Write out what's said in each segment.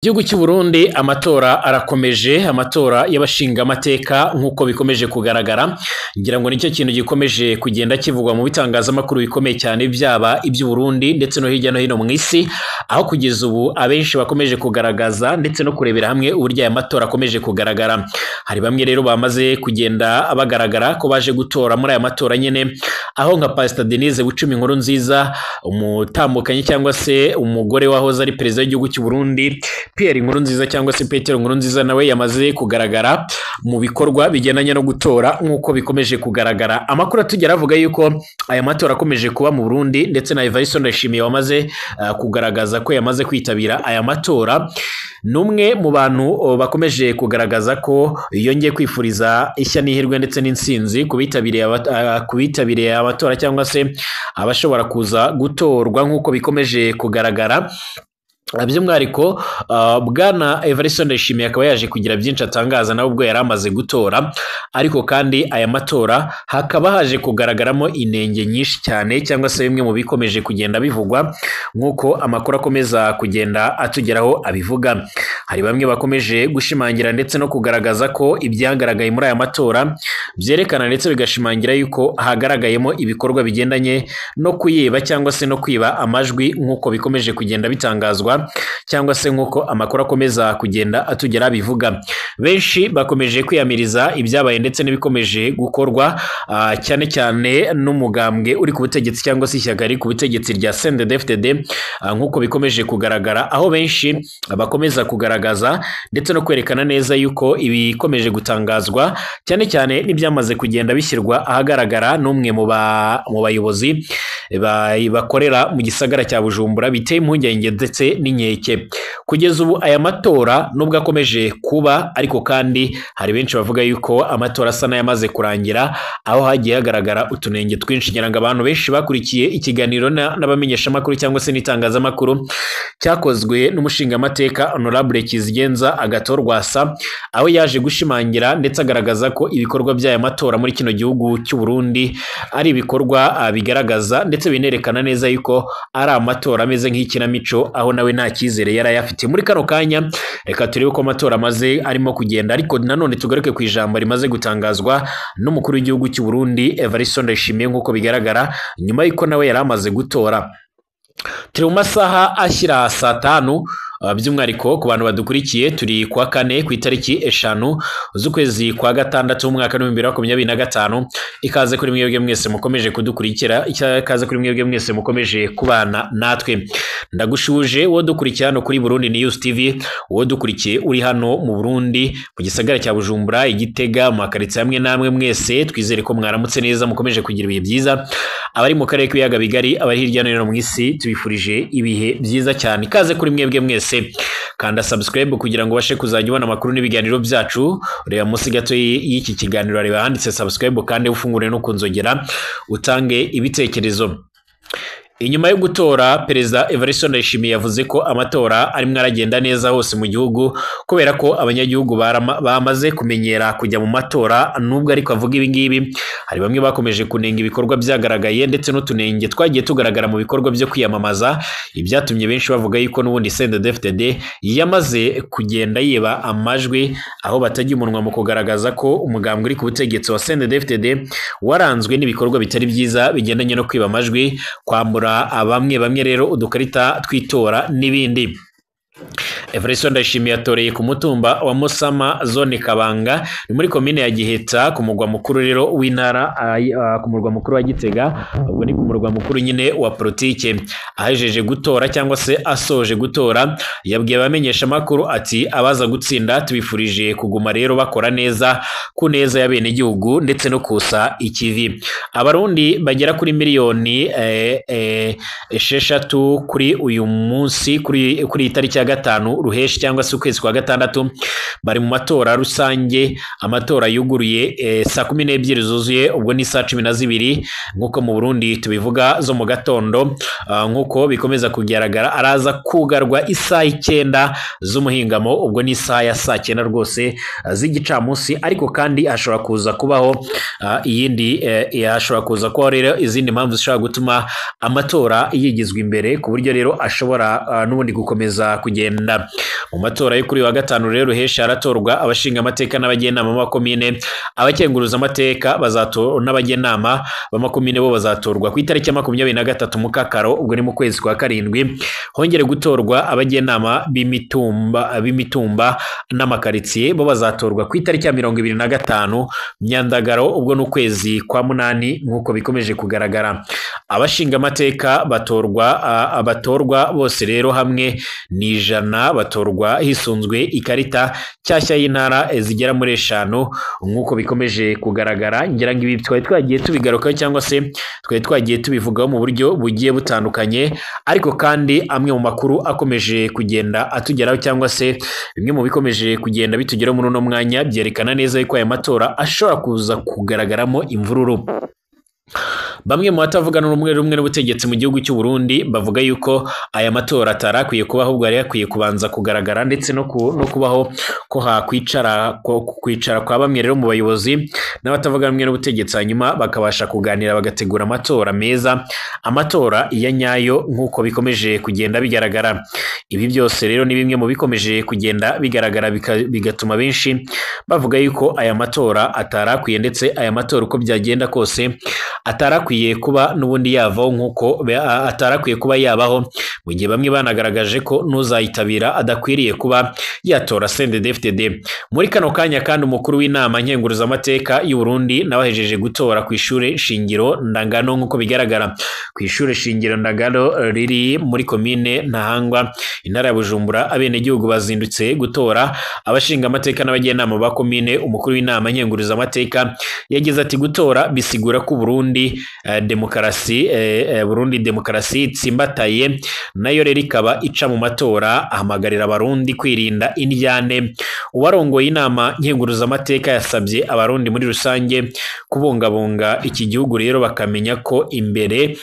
Igihugu cy'u Burundi amatora arakomeje, amatora y'abashinga amateka nkuko bikomeje kugaragara. Ngira ngo nicyo kintu gikomeje kugenda kivugwa mu bitangazamakuru bikomeye cyane byaba iby'u Burundi ndetse no hirya no hino mu isi, aho kugeza ubu abenshi bakomeje kugaragaza ndetse no kurebera hamwe uburyo aya matora akomeje kugaragara. Hari bamwe rero bamaze kugenda bagaragara ko baje gutora muri aya matora nyene, aho nka Pastor Denise Bucumi Nkurunziza, umutambukanyi cyangwa se umugore wahoze ari perezida w'igihugu cy'u Burundi Pierre Nkurunziza cyangwa se Petero Nkurunziza, nawe yamaze kugaragara mu bikorwa bigendanye no gutora nkuko bikomeje kugaragara. Amakuru atugera avuga yuko aya matora akomeje kuba mu Burundi, ndetse na Evariste Ndayishimiye wamaze kugaragaza ko yamaze kwitabira aya matora. Numwe mu bantu bakomeje kugaragaza ko yongeye kwifuriza ishya n'ihirwe ndetse n'insinzi kubitabiriye amatora cyangwa se abashobora kuza gutorwa nkuko bikomeje kugaragara. By'umwihariko bwana Evariste Ndayishimiye akaba yaje kugira byinshi atangaza nawe ubwo yari amaze gutora, ariko kandi aya matora hakaba haje kugaragaramo inenge nyinshi cyane, cyangwa se bimwe mu bikomeje kugenda bivugwa nk'uko amakuru akomeza kugenda atugeraho abivuga. Hari bamwe bakomeje gushimangira ndetse no kugaragaza ko ibyagaragaye muri aya matora byerekana ndetse bigashimangira yuko hagaragayemo ibikorwa bigendanye no kuyiba cyangwa se no kwiba amajwi nk'uko bikomeje kugenda bitangazwa, cyangwa se nk'uko amakuru akomeza kugenda atugera bivuga. Benshi bakomeje kwiyamiriza ibyabaye ndetse n'ibikomeje gukorwa cyane cyane n'umugambwe uri ku butegetsi cyangwa se ishyaka riri ku butegetsi rya CNDD-FDD nk'uko bikomeje kugaragara, aho benshi bakomeza kugaragaza ndetse no kwerekana neza yuko ibikomeje gutangazwa cyane cyane n'ibyamaze kugenda bishyirwa ahagaragara n'umwe mu bayobozi bakorera mu gisagara cya Bujumbura biteye impungenge ndetse n'inkeke. Kugeza ubu aya matora nubwo akomeje kuba, ariko kandi hari benshi bavuga yuko amatora asa n'ayamaze kurangira, aho hagiye hagaragara utunenge twinshi. Ngira ngo abantu benshi bakurikiye ikiganiro n'abamenyeshamakuru cyangwa se n'itangazamakuru cyakozwe n'umushingamateka Honorable Kizigenza Agathon Rwasa, aho yaje gushimangira ndetse agaragaza ko ibikorwa by'aya matora muri kino gihugu cy'u Burundi ari ibikorwa bigaragaza ndetse binerekana neza yuko ari amatora ameze nk'ikinamico, aho nawe nta cyizere yari ayafite muri kano kanya. Reka turebe ko amatora amaze arimo kugenda, ariko nanone tugaruke ku ijambo rimaze gutangazwa n'umukuru w'igihugu cy'u Burundi Evariste Ndayishimiye nk'uko bigaragara, nyuma y'uko nawe yari amaze gutora. Turi mu masaha ashyira saa 5. By'umwihariko ku bantu badukurikiye, turi kuwa kane ku itariki 5 z'ukwezi kwa gatandatu mu mwaka wa 2025. Ikaze kuri mwebwe mwese mukomeje kudukurikira, ikaze kuri mwebwe mwese mukomeje kubana natwe. Ndagushuje wo dukurikira hano kuri Burundi News TV, wo dukurikiye uri hano mu Burundi mu gisagara cya Bujumbura, Igitega, mu makaritsiye hamwe namwe mwese, twizere ko mwaramutse neza mukomeje kugira ibihe byiza. Abari mu karere k'ibiyaga bigari, abari hirya no hino mu isi, tubifurije ibihe byiza cyane. Ikaze kuri mwebwe mwese, kanda subscribe kugira ngo ubashe kuzajya ubona amakuru n'ibiganiro byacu. Reba munsi gato y'iki kiganiro reba handitse subscribe, kandi ufungure no kunzogera utange ibitekerezo. Inyuma yo gutora, Perezida Evariste Ndayishimiye yavuze ko amatora arimo aragenda neza hose mu gihugu, kubera ko abanyagihugu bamaze kumenyera kujya mu matora. Nubwo ariko avuga ibi ngibi, hari bamwe bakomeje kunenga ibikorwa byagaragaye ndetse n'utunenge twagiye tugaragara mu bikorwa byo kwiyamamaza, ibyatumye benshi bavuga yuko n'ubundi CNDD-FDD yamaze kugenda yiba amajwi, aho batajya umunwa mu kugaragaza ko umugambwe uri ku butegetsi wa CNDD-FDD waranzwe n'ibikorwa bitari byiza bigendanye no kwiba amajwi, kwambura bamwe rero udukarita twitora n'ibindi. Evariste Ndayishimiye yatoreye ku mutumba wa Musama, zone Kabanga, ni muri komine ya Giheta, ku murwa mukuru rero w'intara, ku murwa mukuru wa Gitega, ubwo ni ku murwa mukuru nyine wa politike. Ahejeje gutora cyangwa se asoje gutora, yabwiye abamenyesha makuru ati abaza gutsinda tubifurije kuguma rero bakora neza ku neza ya bene gihugu ndetse no kusa ikivi. Abarundi bagera kuri miliyoni 6 kuri uyu munsi, kuri itariki ya 5 Ruheshi cyangwa se ukwezi kwa gatandatu, bari mu matora rusange. Amatora yuguruye saa 12 zuzuye, ubwo ni saa 12 nk'uko mu Burundi tubivuga zo mu gatondo. Nk'uko bikomeza kugaragara, araza kugarwa isaha 9 z'umuhingamo, ubwo ni isaha ya saa 9 rwose z'igicamunsi. Ariko kandi hashobora kuza kubaho hashobora kuza kubaho rero izindi mpamvu zishobora gutuma amatora yigizwa imbere, ku buryo rero ashobora n'ubundi gukomeza kugenda kugenda. Mu matora yo kuri wa gatanu rero Ruheshi haratorwa abashinga amateka n'abagenama b'amakomine, abakenguruza amateka n'abagenama b'amakomine bo bazatorwa ku itariki ya 23 Mukakaro, ubwo ni mu kwezi kwa karindwi. Hongere gutorwa abagenama b'imitumba n'amakaritsiye, bo bazatorwa ku itariki ya 25 Myandagaro, ubwo ni ukwezi kwa munani nk'uko bikomeje kugaragara. Abashinga amateka batorwa bose rero hamwe ni 100, batorwa hisunzwe ikarita cyashya y'intara zigera muri 5 nk'uko bikomeje kugaragara. Ngira ngo ibi twari twagiye tubigarukaho cyangwa se twari twagiye tubivugaho mu buryo bugiye butandukanye, ariko kandi amwe mu makuru akomeje kugenda atugeraho cyangwa se bimwe mu bikomeje kugenda bitugeraho muri uno mwanya byerekana neza ko aya matora ashobora kuza kugaragaramo imvururu. Bamwe mu batavugana rumwe n'ubutegetsi mu gihugu cy'u Burundi bavuga yuko aya matora atarakwiye kuba, ahubwo yari yakwiye kubanza kugaragara ndetse no kubaho ko kwicara kwa bamwe rero mu bayobozi n'abatavuga rumwe n'ubutegetsi, hanyuma bakabasha kuganira bagategura amatora meza, amatora ya nyayo nk'uko bikomeje kugenda bigaragara. Ibi byose rero ni bimwe mu bikomeje kugenda bigaragara bigatuma benshi bavuga yuko aya matora atarakwiye, ndetse aya matora uko byagenda kose atarakwiye kuba n'ubundi yavaho, nk'uko atarakwiye kuba yabaho, mu gihe bamwe banagaragaje ko n'uzayitabira adakwiriye kuba yatora CNDD-FDD. Muri kano kanya kandi umukuru w'inama nkenguruzamateka y'u Burundi nabahejeje gutora ku ishure shingiro Ndangano, nk'uko bigaragara ku ishure shingiro Ndangano riri muri komine Ntahangwa, intara ya Bujumbura. Abenegihugu bazindutse gutora abashinga amateka n'abagenama ba komine. Umukuru w'inama nkenguruzamateka yagize ati gutora bisigura ko Burundi demokarasi tsimbataye, nayo rero ikaba ica mu matora. Ahamagarira abarundi kwirinda indyane. Uwarongoye inama nkenguruzamateka yasabye abarundi muri rusange kubungabunga iki gihugu rero bakamenya ko imbere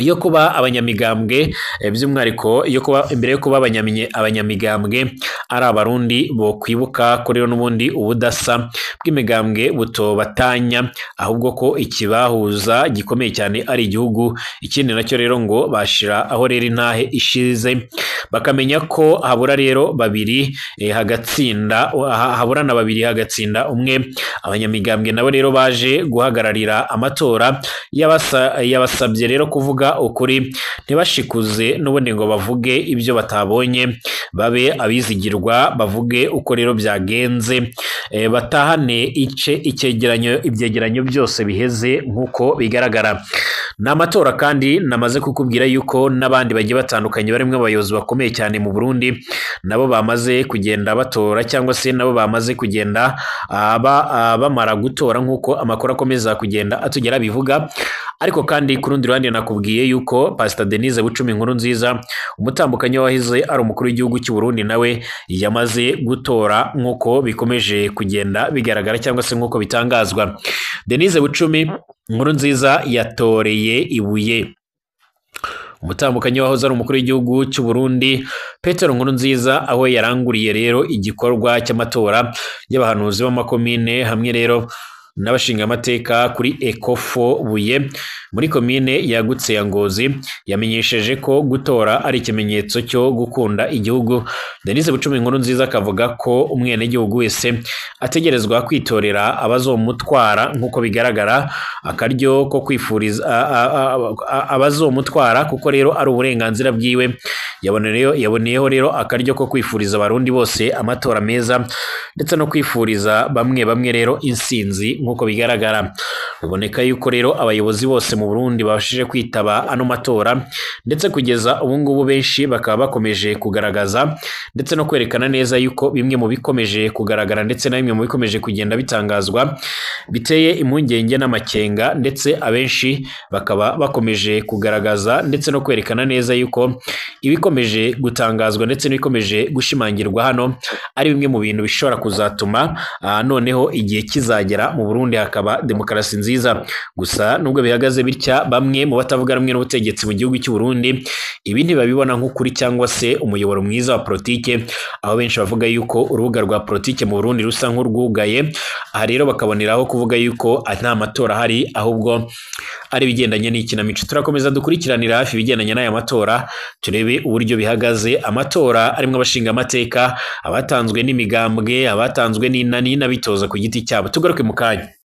yo kuba abanyamigambwe, by'umwihariko imbere yo kuba abanyamigambwe ari abarundi bo kwibuka ko rero n'ubundi ubudasa bw'imigambwe butobatanya, ahubwo ko ikibahuza gikomeye cyane ari igihugu. Ikindi nacyo rero ngo bashira aho rero intahe ishize, bakamenya ko habura rero babiri haburana babiri hagatsinda umwe. Abanyamigambwe nabo rero baje guhagararira amatora yabasabye rero kuvuga ukuri, ntibashikuze n'ubundi ngo bavuge ibyo batabonye, babe abizigirwa, bavuge uko rero byagenze, batahane ibyegeranyo byose biheze nk'uko bigaragara. Ni amatora kandi namaze kukubwira yuko n'abandi bagiye batandukanye barimo abayobozi bakomeye cyane mu Burundi nabo bamaze kugenda batora, cyangwa se nabo bamaze kugenda bamara gutora nk'uko amakuru akomeza kugenda atugera bivuga. Ariko kandi ku rundi ruhande nakubwiye yuko Pastor Denise Bucumi Nkurunziza, umutambukanyi wahize ari umukuru w'igihugu cy'u Burundi, nawe yamaze gutora nk'uko bikomeje kugenda bigaragara cyangwa se nk'uko bitangazwa. Denise Bucumi Nkurunziza yatoreye ibuye. Umutambukanyi wahoze ari umukuru w'igihugu cy'u Burundi Petero Nkurunziza, aho yaranguriye rero igikorwa cy'amatora y'abahanuzi b'amakomine hamwe rero n'abashinga amateka kuri Ekofo Buye muri komine yagutse ya Ngozi, yamenyesheje ko gutora ari ikimenyetso cyo gukunda igihugu. Denise Bucumi Nkurunziza akavuga ko umwenegihugu wese ategerezwa kwitorera abazomutwara, nk'uko bigaragara akaryo ko kwifuriza abazomutwara, kuko rero ari uburenganzira bwiwe. Yaboneyeho rero akaryo ko kwifuriza abarundi bose amatora meza, ndetse no kwifuriza bamwe rero insinzi nk'uko bigaragara. Biboneka yuko rero abayobozi bose mu Burundi babashije kwitaba ano matora, ndetse kugeza ubu ngubu benshi bakaba bakomeje kugaragaza ndetse no kwerekana neza yuko bimwe mu bikomeje kugaragara ndetse na bimwe mu bikomeje kugenda bitangazwa biteye impungenge n'amakenga, ndetse abenshi bakaba bakomeje kugaragaza ndetse no kwerekana neza yuko ibikomeje gutangazwa ndetse n'ibikomeje gushimangirwa hano ari bimwe mu bintu bishobora kuzatuma noneho igihe kizagera mu Burundi hakaba demokarasi nziza. Gusa nubwo bihagaze bitya, bamwe mu batavuga rumwe n'ubutegetsi mu gihugu cy'u Burundi ibi ntibabibona nk'ukuri cyangwa se umuyoboro mwiza wa politike, aho benshi bavuga yuko urubuga rwa politike mu Burundi rusa nk'urwugaye. Aha rero bakaboneraho kuvuga yuko nta matora ahari, ahubwo ari ibigendanye n'ikinamico. Turakomeza dukurikiranira hafi ibigendanye n'aya matora, turebe uburyo bihagaze. Amatora arimo abashinga amateka, abatanzwe n'imigambwe, abatanzwe n'inani n'abitoza ku giti cyabo. Tugaruke mu kanya.